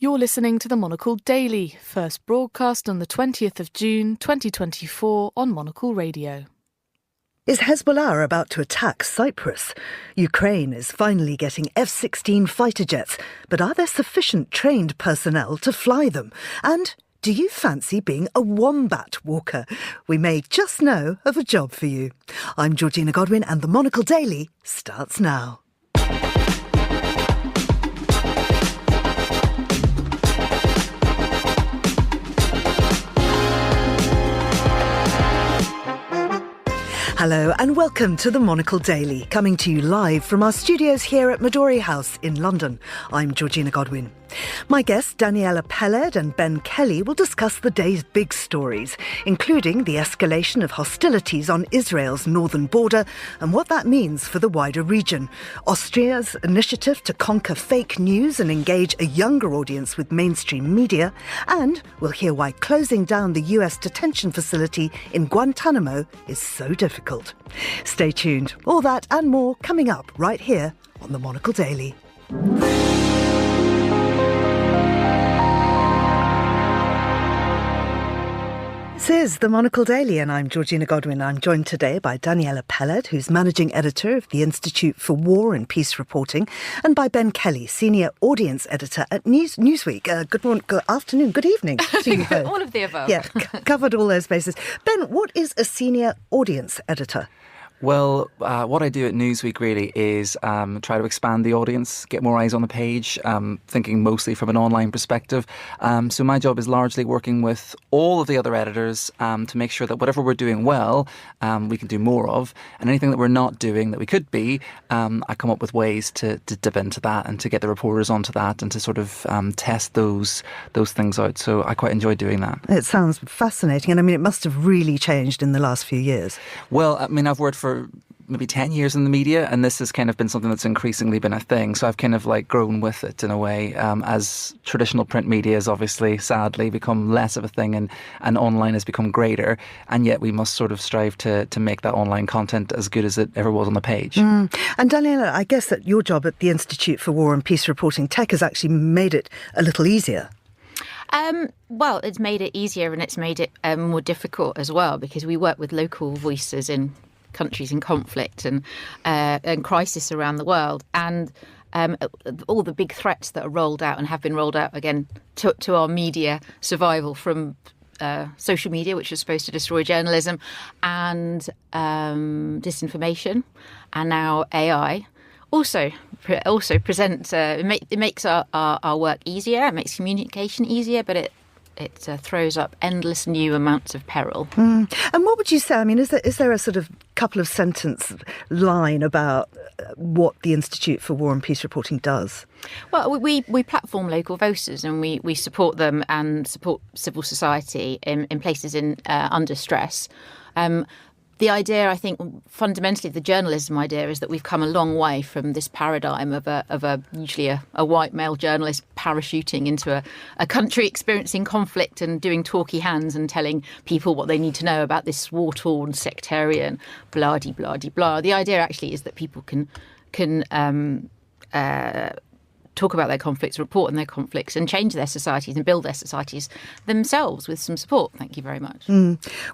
You're listening to the Monocle Daily, first broadcast on the 20th of June 2024 on Monocle Radio. Is Hezbollah about to attack Cyprus? Ukraine is finally getting F-16 fighter jets, but are there sufficient trained personnel to fly them? And do you fancy being a wombat walker? We may just know of a job for you. I'm Georgina Godwin and the Monocle Daily starts now. Hello and welcome to the Monocle Daily, coming to you live from our studios here at Midori House in London. I'm Georgina Godwin. My guests, Daniela Peled and Ben Kelly, will discuss the day's big stories, including the escalation of hostilities on Israel's northern border and what that means for the wider region, Austria's initiative to conquer fake news and engage a younger audience with mainstream media, and we'll hear why closing down the US detention facility in Guantanamo is so difficult. Stay tuned. All that and more coming up right here on the Monocle Daily. This is the Monocle Daily and I'm Georgina Godwin. I'm joined today by Daniela Peled, who's Managing Editor of the Institute for War and Peace Reporting, and by Ben Kelly, Senior Audience Editor at Newsweek. Good morning, good afternoon, good evening to you both. All of the above. Yeah, covered all those bases. Ben, what is a Senior Audience Editor? Well, what I do at Newsweek really is try to expand the audience, get more eyes on the page, thinking mostly from an online perspective. So my job is largely working with all of the other editors to make sure that whatever we're doing well, we can do more of. And anything that we're not doing that we could be, I come up with ways to dip into that and to get the reporters onto that and to sort of test those things out. So I quite enjoy doing that. It sounds fascinating. And I mean, it must have really changed in the last few years. Well, I mean, I've worked for maybe 10 years in the media, and this has kind of been something that's increasingly been a thing. So I've kind of like grown with it in a way, as traditional print media has obviously, sadly, become less of a thing and online has become greater. And yet we must sort of strive to make that online content as good as it ever was on the page. And Daniela, I guess that your job at the Institute for War and Peace Reporting, tech has actually made it a little easier. Well, it's made it easier and it's made it more difficult as well, because we work with local voices in countries in conflict and crisis around the world, and all the big threats that are rolled out and have been rolled out again to our media survival from social media, which is supposed to destroy journalism, and disinformation, and now AI. Also present. It makes our work easier. It makes communication easier, but it throws up endless new amounts of peril. And what would you say? I mean, is there a sort of couple of sentence line about what the Institute for War and Peace Reporting does? Well, we platform local voices and we support them and support civil society in places under stress. The idea, I think, fundamentally, the journalism idea is that we've come a long way from this paradigm of usually a white male journalist parachuting into a country experiencing conflict and doing talky hands and telling people what they need to know about this war-torn, sectarian, blah-de-blah-de-blah. The idea actually is that people can talk about their conflicts, report on their conflicts and change their societies and build their societies themselves with some support. Thank you very much.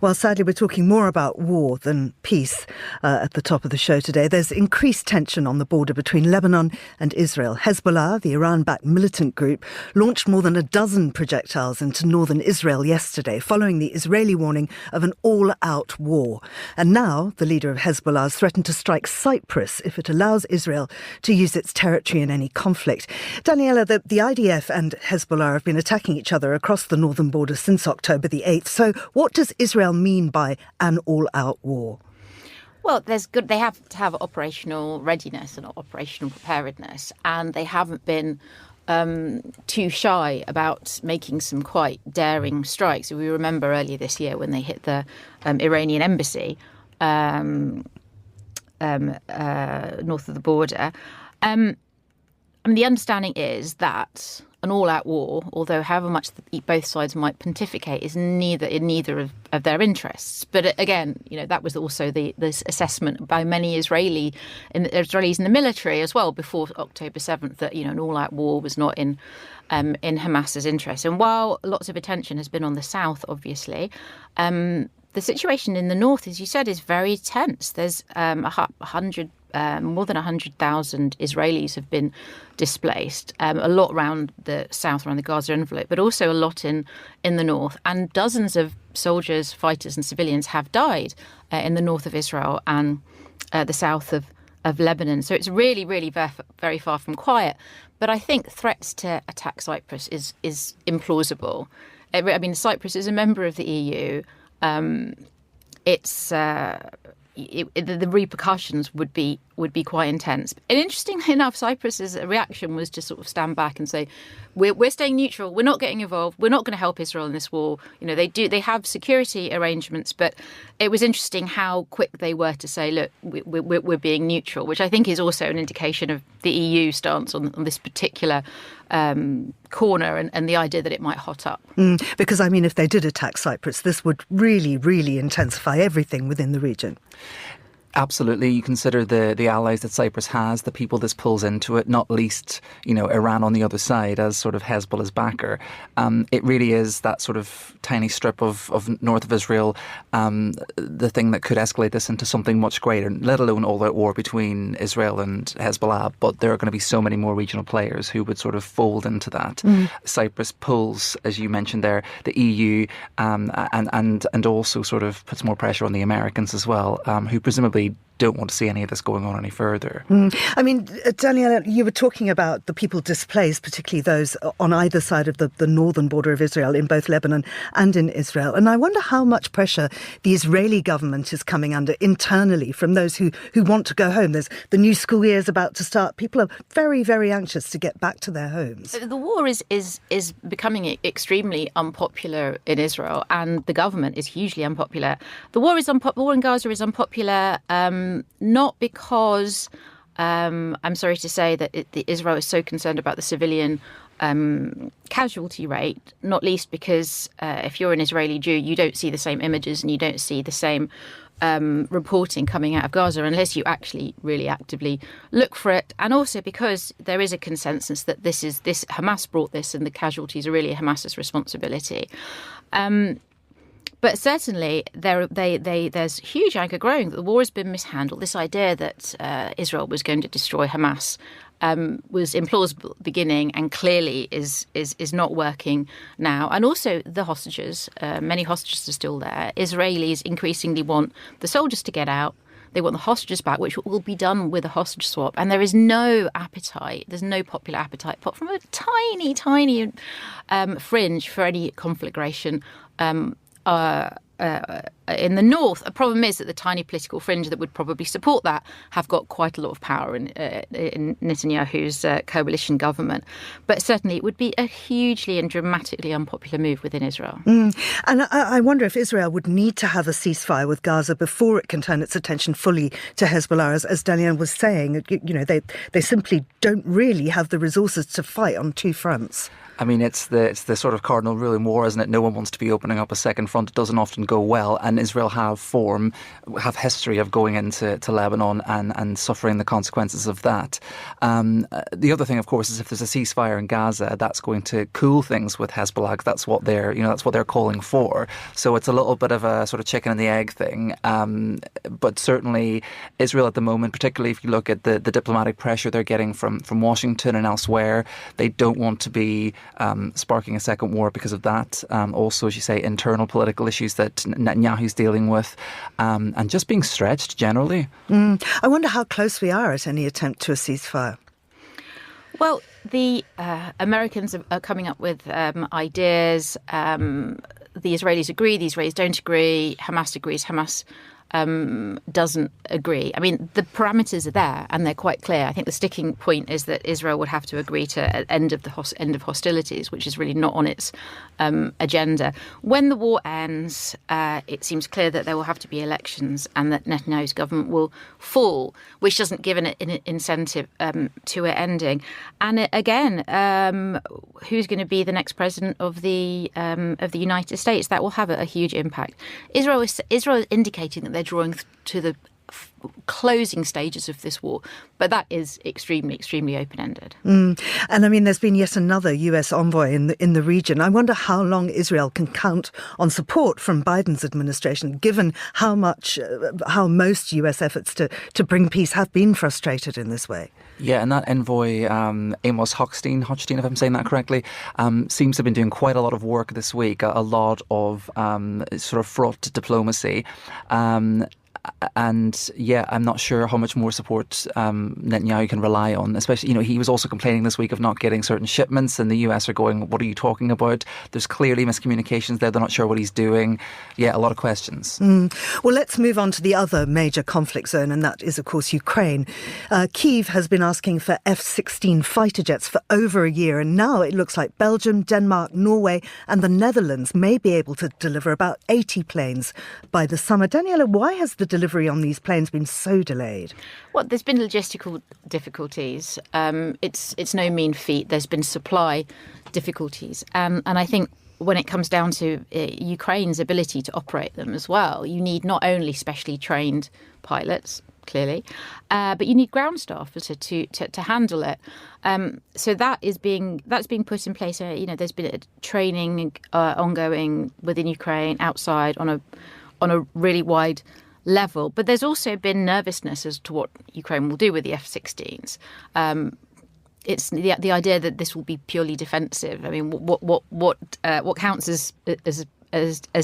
Well, sadly, we're talking more about war than peace at the top of the show today. There's increased tension on the border between Lebanon and Israel. Hezbollah, the Iran-backed militant group, launched more than a dozen projectiles into northern Israel yesterday, following the Israeli warning of an all-out war. And now the leader of Hezbollah has threatened to strike Cyprus if it allows Israel to use its territory in any conflict. Daniela, the IDF and Hezbollah have been attacking each other across the northern border since October the 8th. So what does Israel mean by an all-out war? Well, they have to have operational readiness and operational preparedness, and they haven't been too shy about making some quite daring strikes. We remember earlier this year when they hit the Iranian embassy north of the border. The understanding is that an all-out war, although however much both sides might pontificate, is neither in neither of their interests. But again, that was also this assessment by many Israelis in the military as well before October 7th that an all-out war was not in Hamas's interest. And while lots of attention has been on the south, obviously, the situation in the north, as you said, is very tense. There's more than 100,000 Israelis have been displaced, a lot around the south, around the Gaza envelope, but also a lot in the north. And dozens of soldiers, fighters and civilians have died in the north of Israel and the south of Lebanon. So it's really, really very far from quiet. But I think threats to attack Cyprus is implausible. I mean, Cyprus is a member of the EU. The repercussions would be quite intense. And interestingly enough, Cyprus's reaction was to sort of stand back and say, we're staying neutral. We're not getting involved. We're not going to help Israel in this war. They have security arrangements, but it was interesting how quick they were to say, look, we're being neutral, which I think is also an indication of the EU stance on this particular corner and the idea that it might hot up. Because, I mean, if they did attack Cyprus, this would really, really intensify everything within the region. Absolutely. You consider the allies that Cyprus has, the people this pulls into it, not least, Iran on the other side as sort of Hezbollah's backer. It really is that sort of tiny strip of north of Israel, the thing that could escalate this into something much greater, let alone all-out war between Israel and Hezbollah. But there are going to be so many more regional players who would sort of fold into that. Cyprus pulls, as you mentioned there, the EU and also sort of puts more pressure on the Americans as well, who presumably don't want to see any of this going on any further. I mean, Daniela, you were talking about the people displaced, particularly those on either side of the northern border of Israel, in both Lebanon and in Israel. And I wonder how much pressure the Israeli government is coming under internally from those who want to go home. There's the new school year is about to start. People are very, very anxious to get back to their homes. The war is becoming extremely unpopular in Israel, and the government is hugely unpopular. The war in Gaza is unpopular. Not because, I'm sorry to say, that Israel is so concerned about the civilian casualty rate, not least because if you're an Israeli Jew, you don't see the same images and you don't see the same reporting coming out of Gaza unless you actually really actively look for it. And also because there is a consensus that this Hamas brought this and the casualties are really Hamas's responsibility. But certainly there's huge anger growing that the war has been mishandled. This idea that Israel was going to destroy Hamas was implausible at the beginning and clearly is not working now. And also the hostages, many hostages are still there. Israelis increasingly want the soldiers to get out. They want the hostages back, which will be done with a hostage swap. And there is no appetite. There's no popular appetite, apart from a tiny, tiny fringe for any conflagration in the north. A problem is that the tiny political fringe that would probably support that have got quite a lot of power in Netanyahu's coalition government. But certainly it would be a hugely and dramatically unpopular move within Israel. And I wonder if Israel would need to have a ceasefire with Gaza before it can turn its attention fully to Hezbollah. As Danielle was saying, they simply don't really have the resources to fight on two fronts. I mean, it's the sort of cardinal rule in war, isn't it? No one wants to be opening up a second front. It doesn't often go well. And Israel have history of going into Lebanon and suffering the consequences of that. The other thing, of course, is if there's a ceasefire in Gaza, that's going to cool things with Hezbollah. That's what they're calling for. So it's a little bit of a sort of chicken and the egg thing. But certainly Israel at the moment, particularly if you look at the diplomatic pressure they're getting from Washington and elsewhere, they don't want to be sparking a second war because of that. Also, as you say, internal political issues that Netanyahu's dealing with, and just being stretched generally. I wonder how close we are at any attempt to a ceasefire. Well, the Americans are coming up with ideas. The Israelis agree, the Israelis don't agree. Hamas agrees, Hamas doesn't agree. I mean, the parameters are there and they're quite clear. I think the sticking point is that Israel would have to agree to an end of hostilities, which is really not on its agenda. When the war ends, it seems clear that there will have to be elections and that Netanyahu's government will fall, which doesn't give an incentive to it ending. And again, who's going to be the next president of the United States? That will have a huge impact. Israel is indicating that they're drawing to the closing stages of this war, but that is extremely, extremely open-ended. And I mean, there's been yet another US envoy in the region. I wonder how long Israel can count on support from Biden's administration, given how most US efforts to bring peace have been frustrated in this way. Yeah, and that envoy, Amos Hochstein, if I'm saying that correctly, seems to have been doing quite a lot of work this week, a lot of sort of fraught diplomacy. And yeah, I'm not sure how much more support Netanyahu can rely on, especially, he was also complaining this week of not getting certain shipments, and the US are going, what are you talking about? There's clearly miscommunications there. They're not sure what he's doing. Yeah, a lot of questions. Well, let's move on to the other major conflict zone, and that is, of course, Ukraine. Kyiv has been asking for F-16 fighter jets for over a year, and now it looks like Belgium, Denmark, Norway and the Netherlands may be able to deliver about 80 planes by the summer. Daniela, why has the delivery on these planes been so delayed? Well, there's been logistical difficulties. It's no mean feat. There's been supply difficulties. And I think when it comes down to Ukraine's ability to operate them as well, you need not only specially trained pilots, clearly, but you need ground staff to handle it. So that's being put in place. There's been a training ongoing within Ukraine, outside, on a really wide level. But there's also been nervousness as to what Ukraine will do with the F-16s. It's the idea that this will be purely defensive. I mean, what counts as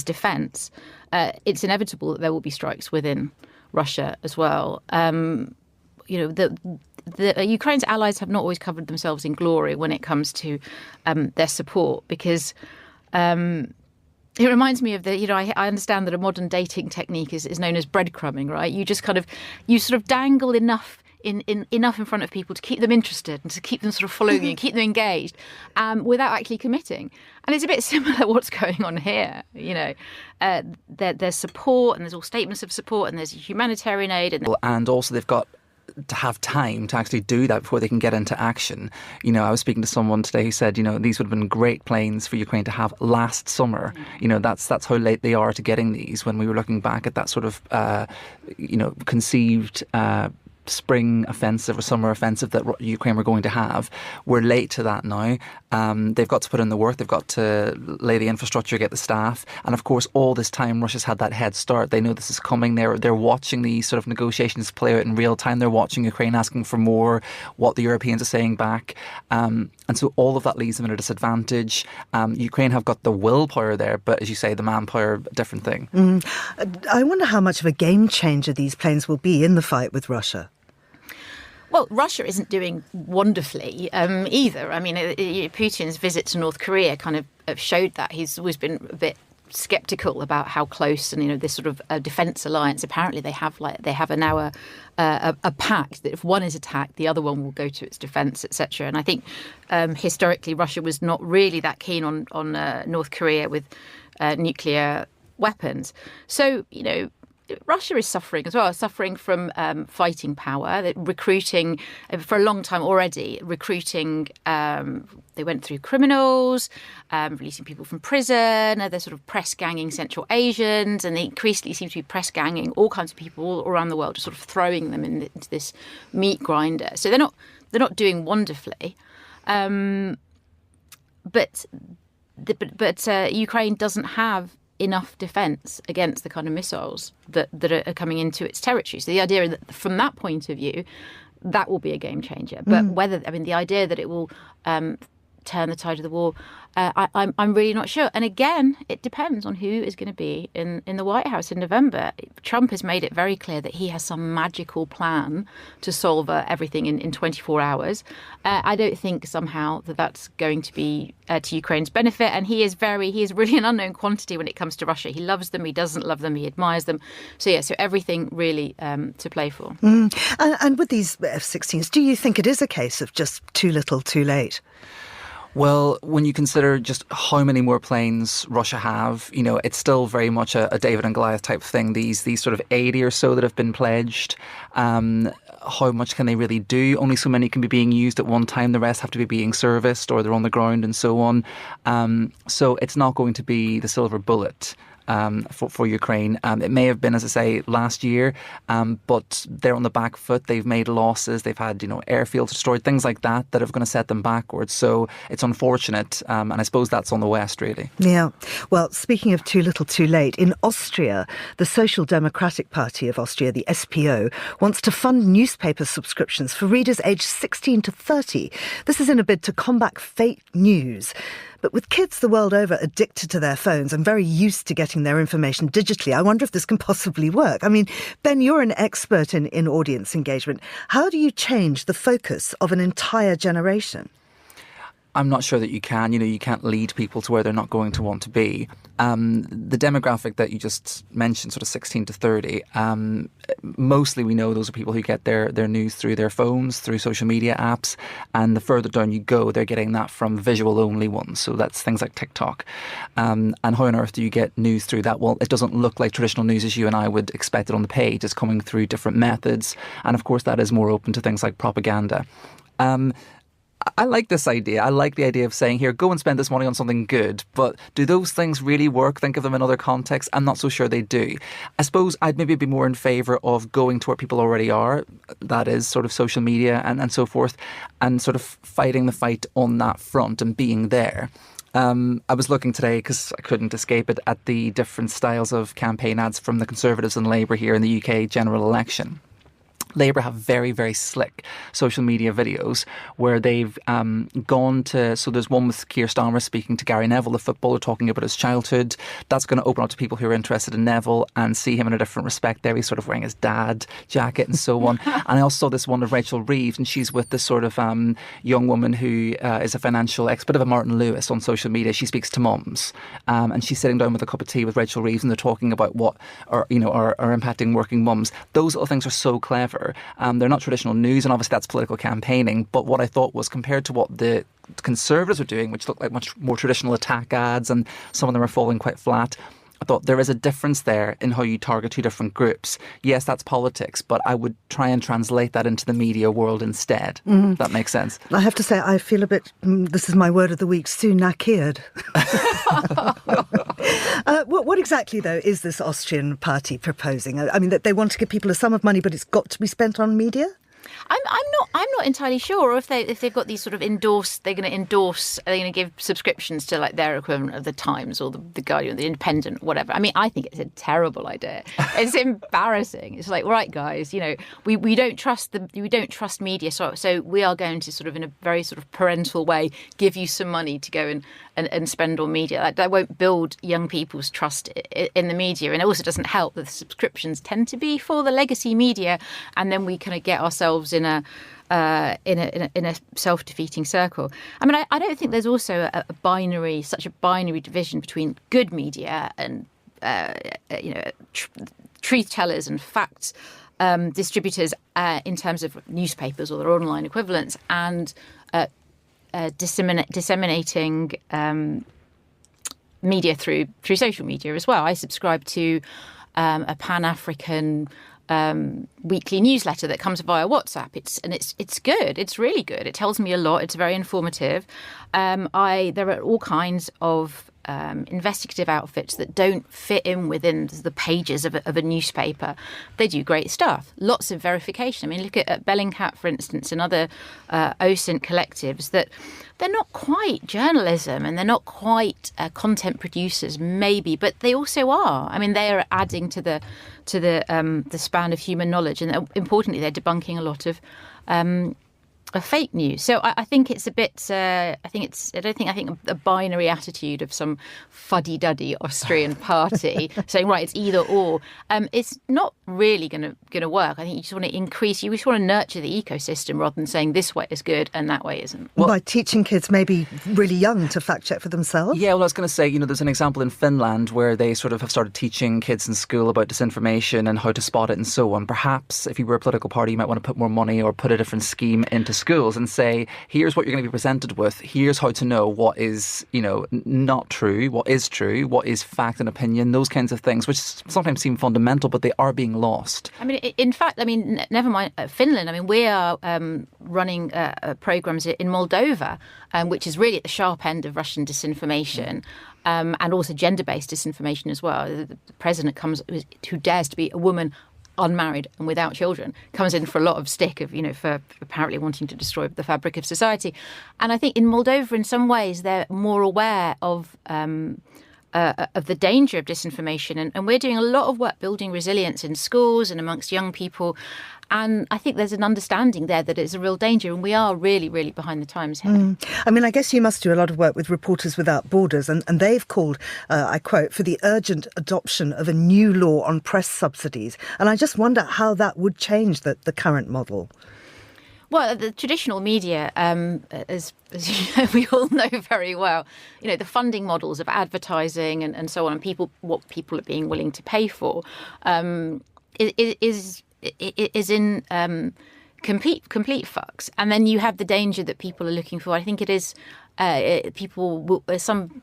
defence? It's inevitable that there will be strikes within Russia as well. The Ukraine's allies have not always covered themselves in glory when it comes to their support, because it reminds me of I understand that a modern dating technique is known as breadcrumbing, right? You just you sort of dangle enough in front of people to keep them interested and to keep them sort of following you, keep them engaged, without actually committing. And it's a bit similar what's going on here. There's support, and there's all statements of support, and there's humanitarian aid, and also they've got to have time to actually do that before they can get into action. I was speaking to someone today who said, these would have been great planes for Ukraine to have last summer. That's how late they are to getting these. When we were looking back at that sort of, conceived spring offensive or summer offensive that Ukraine were going to have, we're late to that now. They've got to put in the work. They've got to lay the infrastructure, get the staff. And of course, all this time, Russia's had that head start. They know this is coming. They're watching these sort of negotiations play out in real time. They're watching Ukraine asking for more, what the Europeans are saying back. And so all of that leaves them at a disadvantage. Ukraine have got the willpower there, but as you say, the manpower, different thing. I wonder how much of a game changer these planes will be in the fight with Russia. Well, Russia isn't doing wonderfully either. I mean, Putin's visit to North Korea kind of showed that. He's always been a bit sceptical about how close, and this sort of defence alliance. Apparently, they have now a pact that if one is attacked, the other one will go to its defence, etc. And I think historically, Russia was not really that keen on North Korea with nuclear weapons. So Russia is suffering as well, suffering from fighting power, recruiting for a long time already, they went through criminals, releasing people from prison, they're sort of press ganging Central Asians, and they increasingly seem to be press ganging all kinds of people all around the world, just sort of throwing them into this meat grinder. So they're not doing wonderfully. But Ukraine doesn't have enough defence against the kind of missiles that are coming into its territory. So the idea that from that point of view, that will be a game changer. But the idea that it will turn the tide of the war? I'm really not sure. And again, it depends on who is going to be in the White House in November. Trump has made it very clear that he has some magical plan to solve everything in 24 hours. I don't think somehow that's going to be to Ukraine's benefit. And he is really an unknown quantity when it comes to Russia. He loves them, he doesn't love them, he admires them. So everything really to play for. And with these F-16s, do you think it is a case of just too little, too late? Well, when you consider just how many more planes Russia have, it's still very much a David and Goliath type thing. These sort of 80 or so that have been pledged. How much can they really do? Only so many can be being used at one time. The rest have to be being serviced or they're on the ground and so on. So it's not going to be the silver bullet. For Ukraine. It may have been, as I say, last year, but they're on the back foot. They've made losses. They've had, airfields destroyed, things like that are going to set them backwards. So it's unfortunate. And I suppose that's on the West, really. Yeah. Well, speaking of too little, too late, in Austria, the Social Democratic Party of Austria, the SPO, wants to fund newspaper subscriptions for readers aged 16 to 30. This is in a bid to combat fake news. But with kids the world over addicted to their phones and very used to getting their information digitally, I wonder if this can possibly work. I mean, Ben, you're an expert in audience engagement. How do you change the focus of an entire generation? I'm not sure that you can. You can't lead people to where they're not going to want to be. The demographic that you just mentioned, sort of 16 to 30, mostly we know those are people who get their news through their phones, through social media apps. And the further down you go, they're getting that from visual-only ones. So that's things like TikTok. And how on earth do you get news through that? Well, it doesn't look like traditional news as you and I would expect it on the page. It's coming through different methods. And of course, that is more open to things like propaganda. I like this idea. I like the idea of saying, here, go and spend this money on something good. But do those things really work? Think of them in other contexts. I'm not so sure they do. I suppose I'd maybe be more in favour of going to where people already are. That is sort of social media and so forth. And sort of fighting the fight on that front and being there. I was looking today, because I couldn't escape it, at the different styles of campaign ads from the Conservatives and Labour here in the UK general election. Labour have very, very slick social media videos where they've gone to... So there's one with Keir Starmer speaking to Gary Neville, the footballer, talking about his childhood. That's going to open up to people who are interested in Neville and see him in a different respect there. He's sort of wearing his dad jacket and so on. And I also saw this one of Rachel Reeves, and she's with this sort of young woman who is a financial expert, bit of a Martin Lewis on social media. She speaks to mums, and she's sitting down with a cup of tea with Rachel Reeves, and they're talking about what are impacting working mums. Those little things are so clever. They're not traditional news, and obviously that's political campaigning. But what I thought was, compared to what the Conservatives are doing, which look like much more traditional attack ads, and some of them are falling quite flat, I thought there is a difference there in how you target two different groups. Yes, that's politics, but I would try and translate that into the media world instead. If that makes sense. I have to say, I feel a bit, this is my word of the week, soon-nakiered. What exactly, though, is this Austrian party proposing? I mean, that they want to give people a sum of money, but it's got to be spent on media? I'm not entirely sure. Or if they've got these sort of they're going to give subscriptions to like their equivalent of the Times or the Guardian, the Independent, whatever. I mean, I think it's a terrible idea. It's embarrassing. It's like, right, guys, we don't trust media, so we are going to sort of in a very sort of parental way give you some money to go and spend on media. That won't build young people's trust in the media, and it also doesn't help that the subscriptions tend to be for the legacy media, and then we kind of get ourselves in a self-defeating circle. I mean, I don't think there's also such a binary division between good media and truth tellers and facts distributors in terms of newspapers or their online equivalents, and disseminating media through social media as well. I subscribe to a Pan-African weekly newsletter that comes via WhatsApp. It's good. It's really good. It tells me a lot. It's very informative. There are all kinds of investigative outfits that don't fit in within the pages of a newspaper. They do great stuff. Lots of verification. I mean, look at Bellingcat, for instance, and other OSINT collectives that they're not quite journalism and they're not quite content producers, maybe, but they also are. I mean, they are adding to the span of human knowledge, and importantly, they're debunking a lot of fake news. So I think it's a bit. I think a binary attitude of some fuddy-duddy Austrian party saying, right, it's either or. It's not really going to work. I think you just want to increase. You just want to nurture the ecosystem rather than saying this way is good and that way isn't. Well, by teaching kids maybe really young to fact check for themselves. Yeah, well, I was going to say, there's an example in Finland where they sort of have started teaching kids in school about disinformation and how to spot it and so on. Perhaps if you were a political party, you might want to put more money or put a different scheme into schools and say, here's what you're going to be presented with. Here's how to know what is, not true, what is true, what is fact and opinion, those kinds of things, which sometimes seem fundamental, but they are being lost. I mean, in fact, never mind Finland. I mean, we are running programs in Moldova, which is really at the sharp end of Russian disinformation. And also gender-based disinformation as well. The president who dares to be a woman, unmarried and without children, comes in for a lot of stick for apparently wanting to destroy the fabric of society. And I think in Moldova, in some ways, they're more aware of the danger of disinformation. And we're doing a lot of work building resilience in schools and amongst young people. And I think there's an understanding there that it's a real danger, and we are really, really behind the times here. I mean, I guess you must do a lot of work with Reporters Without Borders, and they've called, I quote, for the urgent adoption of a new law on press subsidies. And I just wonder how that would change the current model. Well, the traditional media, as we all know very well, the funding models of advertising and so on, and what people are being willing to pay for, is in complete fucks. And then you have the danger that people are looking for. I think it is some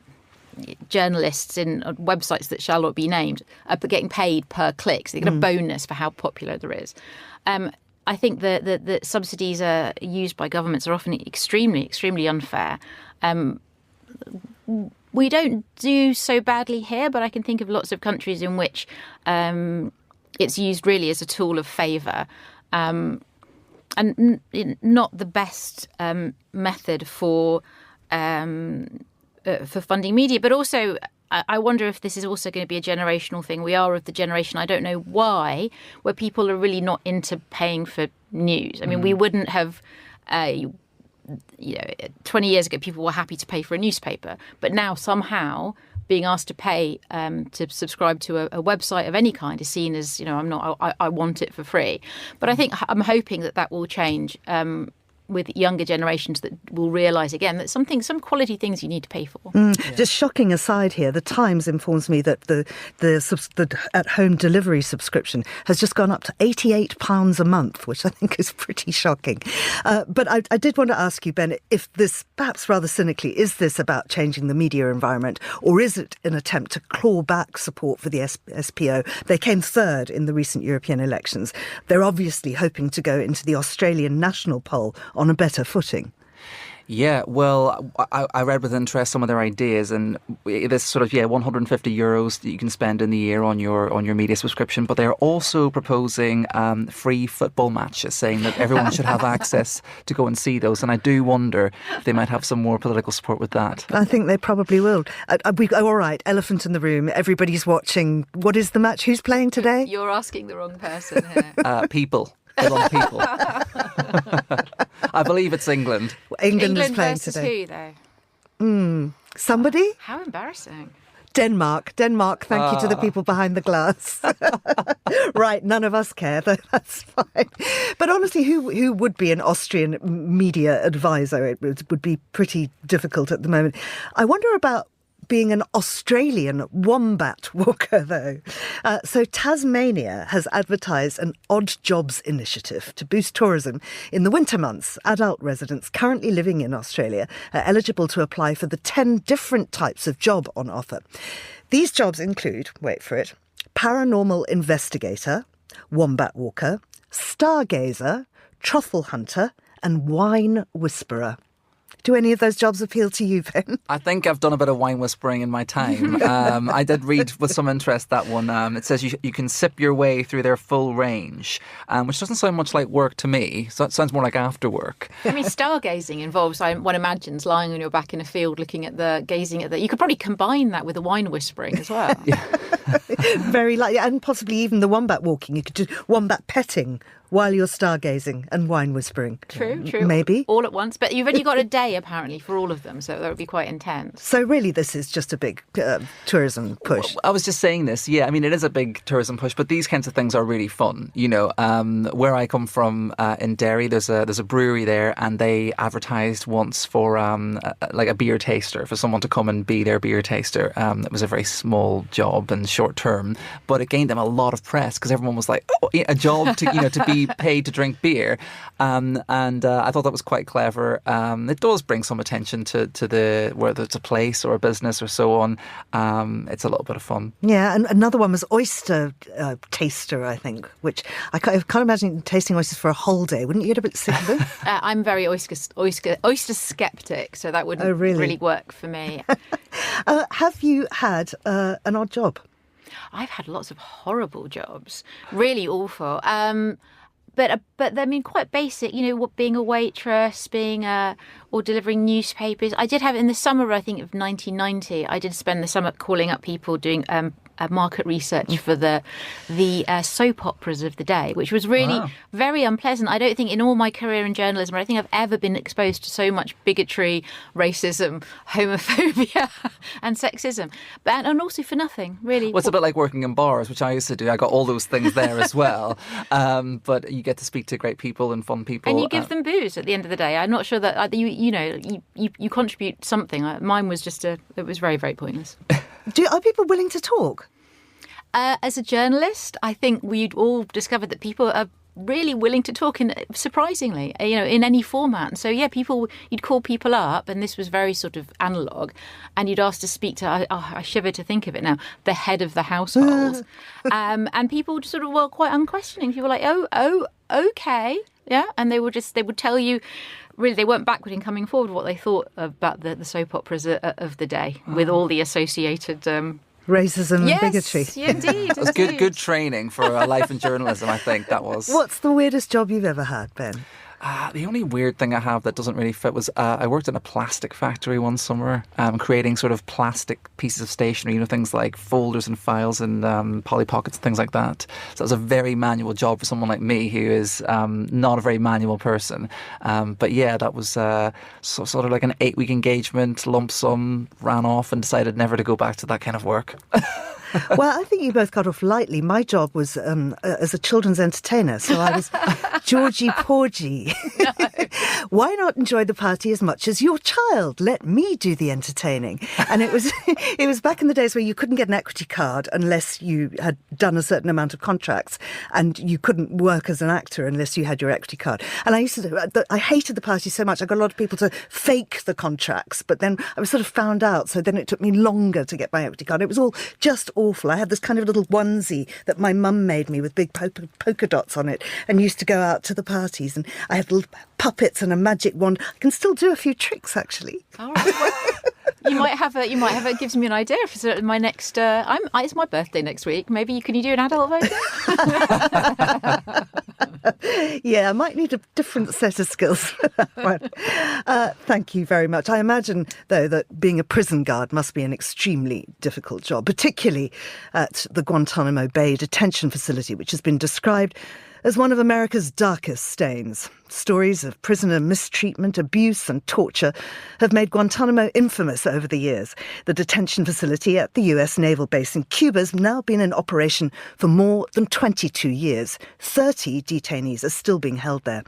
journalists in websites that shall not be named are getting paid per click. So they get a bonus for how popular there is. I think the subsidies are used by governments are often extremely, extremely unfair. We don't do so badly here, but I can think of lots of countries in which it's used really as a tool of favour, and not the best method for funding media. But also, I wonder if this is also going to be a generational thing. We are of the generation, I don't know why, where people are really not into paying for news. I mean, we wouldn't have... 20 years ago, people were happy to pay for a newspaper, but now somehow being asked to pay to subscribe to a website of any kind is seen as, I want it for free. But I think I'm hoping that will change with younger generations that will realise again that some quality things you need to pay for. Just shocking aside here, the Times informs me that the at-home delivery subscription has just gone up to £88 a month, which I think is pretty shocking. But I did want to ask you, Ben, if this, perhaps rather cynically, is this about changing the media environment, or is it an attempt to claw back support for the SPO? They came third in the recent European elections. They're obviously hoping to go into the Australian national poll on a better footing. Yeah, well, I read with interest some of their ideas, and this sort of, €150 that you can spend in the year on your media subscription, but they're also proposing free football matches, saying that everyone should have access to go and see those, and I do wonder if they might have some more political support with that. I think they probably will. All right, elephant in the room, everybody's watching. What is the match? Who's playing today? You're asking the wrong person here. People. People. I believe it's England. England is playing versus today. Who, though? Somebody? How embarrassing. Denmark. Thank you to the people behind the glass. Right, none of us care, though that's fine. But honestly, who would be an Austrian media advisor? It would be pretty difficult at the moment. I wonder about being an Australian wombat walker, though. So Tasmania has advertised an odd jobs initiative to boost tourism. In the winter months, adult residents currently living in Australia are eligible to apply for the 10 different types of job on offer. These jobs include, wait for it, paranormal investigator, wombat walker, stargazer, truffle hunter and wine whisperer. Do any of those jobs appeal to you, Ben? I think I've done a bit of wine whispering in my time. I did read with some interest that one. It says you can sip your way through their full range, which doesn't sound much like work to me. So it sounds more like after work. I mean, stargazing involves, one imagines, lying on your back in a field gazing at the... You could probably combine that with the wine whispering as well. Very likely, and possibly even the wombat walking. You could do wombat petting while you're stargazing and wine whispering. True. Maybe. All at once. But you've only got a day, apparently, for all of them, so that would be quite intense. So really, this is just a big tourism push. I was just saying this. Yeah, I mean, it is a big tourism push, but these kinds of things are really fun. You know, where I come from in Derry, there's a brewery there, and they advertised once for like a beer taster, for someone to come and be their beer taster. It was a very small job and short term, but it gained them a lot of press because everyone was like, "Oh, a job to be paid to drink beer," and I thought that was quite clever. It does bring some attention to whether it's a place or a business or so on. It's a little bit of fun. Yeah, and another one was oyster taster, I think, which I can't imagine tasting oysters for a whole day. Wouldn't you get a bit sick of it? I'm very oyster skeptic, so that wouldn't really work for me. Have you had an odd job? I've had lots of horrible jobs, really awful. But I mean, quite basic, being a waitress, or delivering newspapers. I did have in the summer, I think, of 1990, I did spend the summer calling up people doing market research for the soap operas of the day, which was really very unpleasant. I don't think in all my career in journalism, I don't think I've ever been exposed to so much bigotry, racism, homophobia and sexism. And also for nothing, really. Well, it's a bit like working in bars, which I used to do. I got all those things there as well. But you get to speak to great people and fun people. And you give them booze at the end of the day. I'm not sure that you contribute something. Mine was it was very, very pointless. Are people willing to talk? As a journalist, I think we'd all discovered that people are really willing to talk, surprisingly, in any format. So, you'd call people up, and this was very sort of analogue, and you'd ask to speak to, I shiver to think of it now, the head of the household. And people sort of were quite unquestioning. People were like, oh, okay. Yeah, and they would tell you, really, they weren't backward in coming forward what they thought about the soap operas of the day, with all the associated racism and bigotry. Yeah, indeed. It was good training for a life in journalism, I think that was. What's the weirdest job you've ever had, Ben? The only weird thing I have that doesn't really fit was I worked in a plastic factory one summer, creating sort of plastic pieces of stationery, things like folders and files and Polly Pockets and things like that. So it was a very manual job for someone like me who is not a very manual person. But yeah, that was sort of like an 8-week engagement, lump sum, ran off and decided never to go back to that kind of work. Well, I think you both got off lightly. My job was as a children's entertainer, so I was Georgie Porgy. No. Why not enjoy the party as much as your child? Let me do the entertaining. And it was back in the days where you couldn't get an equity card unless you had done a certain amount of contracts, and you couldn't work as an actor unless you had your equity card. And I hated the party so much. I got a lot of people to fake the contracts, but then I was sort of found out, so then it took me longer to get my equity card. It was all just awful. I had this kind of little onesie that my mum made me with big polka dots on it, and used to go out to the parties, and I had little puppets and a magic wand. I can still do a few tricks, actually. All right. Well, you might have it gives me an idea for my next it's my birthday next week. Maybe can you do an adult version? Yeah, I might need a different set of skills for that one. Thank you very much. I imagine, though, that being a prison guard must be an extremely difficult job, particularly at the Guantanamo Bay detention facility, which has been described as one of America's darkest stains. Stories of prisoner mistreatment, abuse and torture have made Guantanamo infamous over the years. The detention facility at the US naval base in Cuba has now been in operation for more than 22 years. 30 detainees are still being held there.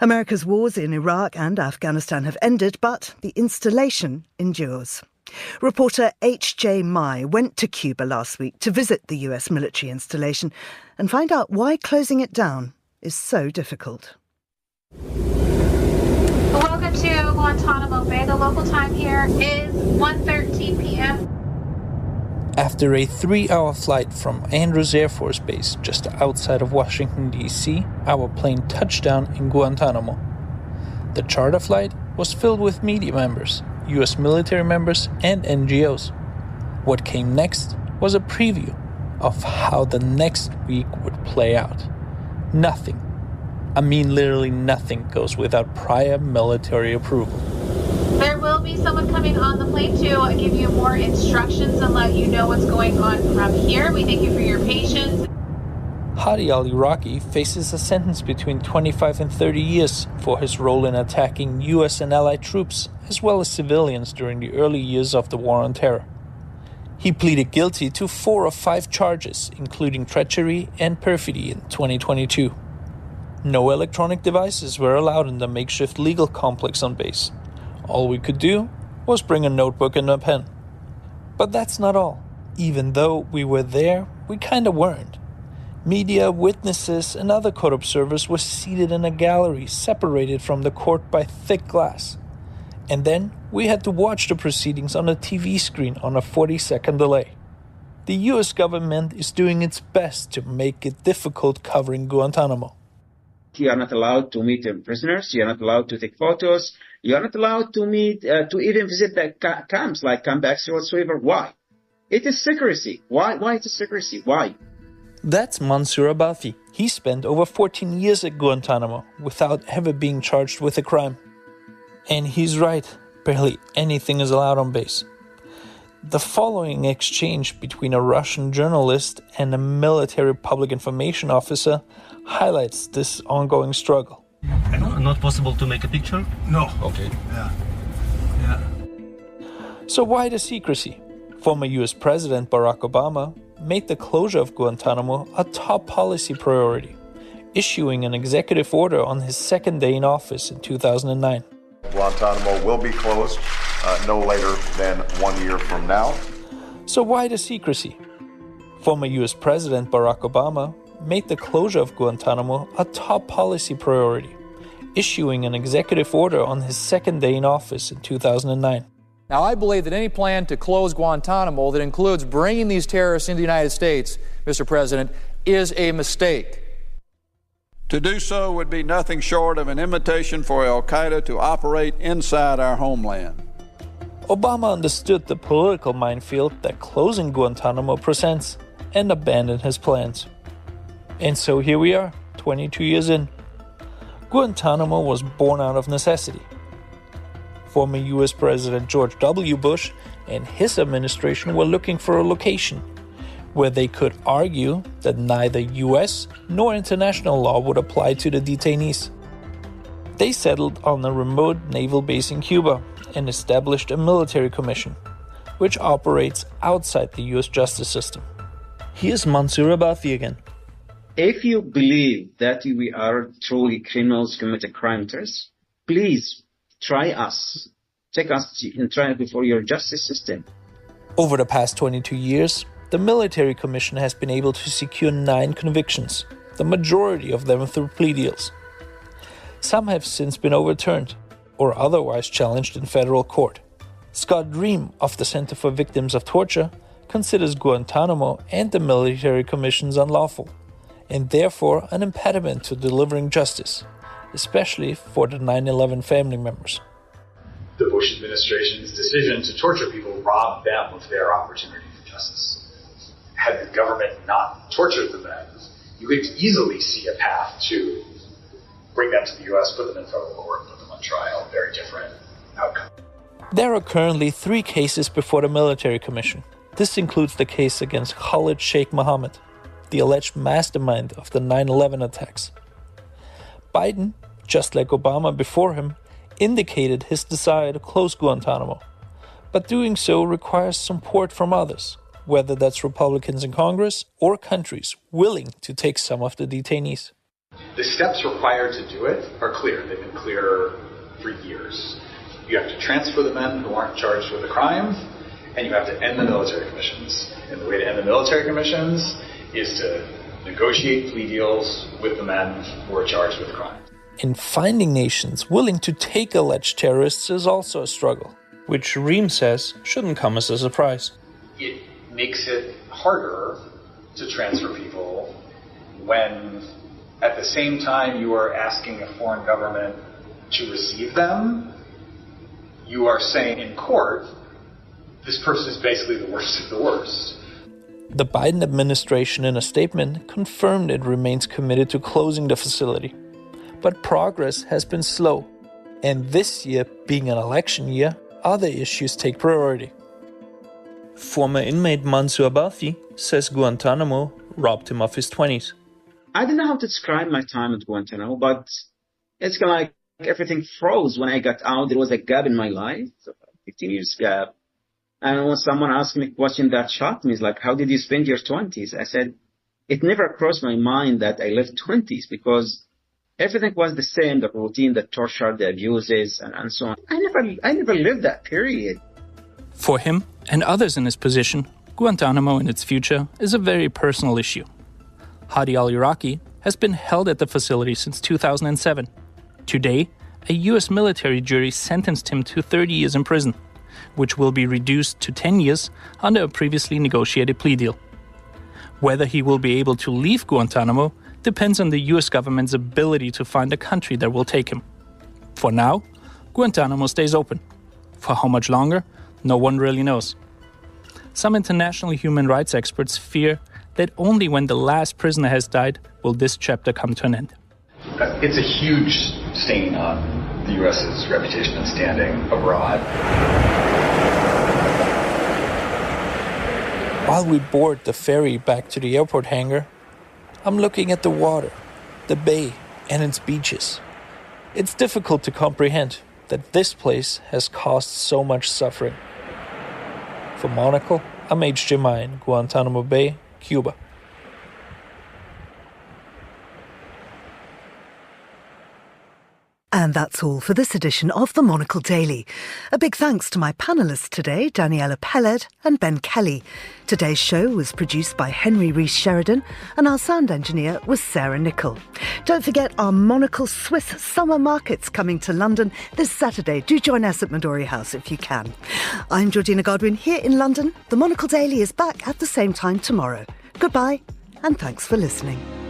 America's wars in Iraq and Afghanistan have ended, but the installation endures. Reporter H.J. Mai went to Cuba last week to visit the US military installation and find out why closing it down is so difficult. Welcome to Guantanamo Bay. The local time here is 1:13 p.m. After a 3-hour flight from Andrews Air Force Base just outside of Washington, D.C., our plane touched down in Guantanamo. The charter flight was filled with media members, US military members, and NGOs. What came next was a preview of how the next week would play out. Nothing, I mean literally nothing, goes without prior military approval. There will be someone coming on the plane to give you more instructions and let you know what's going on from here. We thank you for your patience. Hadi al-Iraqi faces a sentence between 25 and 30 years for his role in attacking US and allied troops, as well as civilians during the early years of the War on Terror. He pleaded guilty to 4 of 5 charges, including treachery and perfidy in 2022. No electronic devices were allowed in the makeshift legal complex on base. All we could do was bring a notebook and a pen. But that's not all. Even though we were there, we kinda weren't. Media, witnesses, and other court observers were seated in a gallery separated from the court by thick glass. And then we had to watch the proceedings on a TV screen on a 40-second delay. The US government is doing its best to make it difficult covering Guantanamo. You are not allowed to meet prisoners. You are not allowed to take photos. You are not allowed to meet, to even visit the camps like Camp X or whatsoever. Why? It is secrecy. Why it is secrecy? Why? That's Mansour Abathi. He spent over 14 years at Guantanamo without ever being charged with a crime. And he's right, barely anything is allowed on base. The following exchange between a Russian journalist and a military public information officer highlights this ongoing struggle. Not possible to make a picture? No. Okay. Yeah. So why the secrecy? Former US President Barack Obama made the closure of Guantanamo a top policy priority, issuing an executive order on his second day in office in 2009. Guantanamo will be closed no later than 1 year from now. So why the secrecy? Former US President Barack Obama made the closure of Guantanamo a top policy priority, issuing an executive order on his second day in office in 2009. Now, I believe that any plan to close Guantanamo that includes bringing these terrorists into the United States, Mr. President, is a mistake. To do so would be nothing short of an invitation for al-Qaeda to operate inside our homeland. Obama understood the political minefield that closing Guantanamo presents and abandoned his plans. And so here we are, 22 years in. Guantanamo was born out of necessity. Former US President George W. Bush and his administration were looking for a location where they could argue that neither US nor international law would apply to the detainees. They settled on a remote naval base in Cuba and established a military commission, which operates outside the US justice system. Here's Mansour Abathi again. If you believe that we are truly criminals commit a crime to us, please try us. Take us and try it before your justice system. Over the past 22 years, the military commission has been able to secure 9 convictions, the majority of them through plea deals. Some have since been overturned or otherwise challenged in federal court. Scott Dream of the Center for Victims of Torture considers Guantanamo and the military commissions unlawful, and therefore an impediment to delivering justice, especially for the 9/11 family members. The Bush administration's decision to torture people robbed them of their opportunity for justice. Had the government not tortured the men, you could easily see a path to bring them to the U.S., put them in federal court, put them on trial. Very different outcome. There are currently 3 cases before the military commission. This includes the case against Khalid Sheikh Mohammed, the alleged mastermind of the 9/11 attacks. Biden, just like Obama before him, indicated his desire to close Guantanamo, but doing so requires support from others, whether that's Republicans in Congress or countries willing to take some of the detainees. The steps required to do it are clear. They've been clear for years. You have to transfer the men who aren't charged with a crime, and you have to end the military commissions. And the way to end the military commissions is to negotiate plea deals with the men who are charged with crimes. And finding nations willing to take alleged terrorists is also a struggle, which Reem says shouldn't come as a surprise. It makes it harder to transfer people when at the same time you are asking a foreign government to receive them you are saying in court, this person is basically the worst of the worst. The Biden administration, in a statement, confirmed it remains committed to closing the facility. But progress has been slow. And this year, being an election year, other issues take priority. Former inmate Mansour Abathi says Guantanamo robbed him of his 20s. I don't know how to describe my time at Guantanamo, but it's kind of like everything froze when I got out. There was a gap in my life, 15 years gap. And when someone asked me a question that shocked me, it's like, how did you spend your 20s? I said, it never crossed my mind that I lived 20s because everything was the same, the routine, the torture, the abuses, and so on. I never lived that period. For him and others in his position, Guantanamo and its future is a very personal issue. Hadi al-Iraqi has been held at the facility since 2007. Today, a US military jury sentenced him to 30 years in prison, which will be reduced to 10 years under a previously negotiated plea deal. Whether he will be able to leave Guantanamo depends on the US government's ability to find a country that will take him. For now, Guantanamo stays open. For how much longer, no one really knows. Some international human rights experts fear that only when the last prisoner has died will this chapter come to an end. It's a huge stain on the U.S.'s reputation and standing abroad. While we board the ferry back to the airport hangar, I'm looking at the water, the bay, and its beaches. It's difficult to comprehend that this place has caused so much suffering. For Monocle, I'm H.J. in Guantanamo Bay, Cuba. And that's all for this edition of the Monocle Daily. A big thanks to my panellists today, Daniela Peled and Ben Kelly. Today's show was produced by Henry Rees-Sheridan and our sound engineer was Sarah Nichol. Don't forget our Monocle Swiss summer markets coming to London this Saturday. Do join us at Midori House if you can. I'm Georgina Godwin here in London. The Monocle Daily is back at the same time tomorrow. Goodbye and thanks for listening.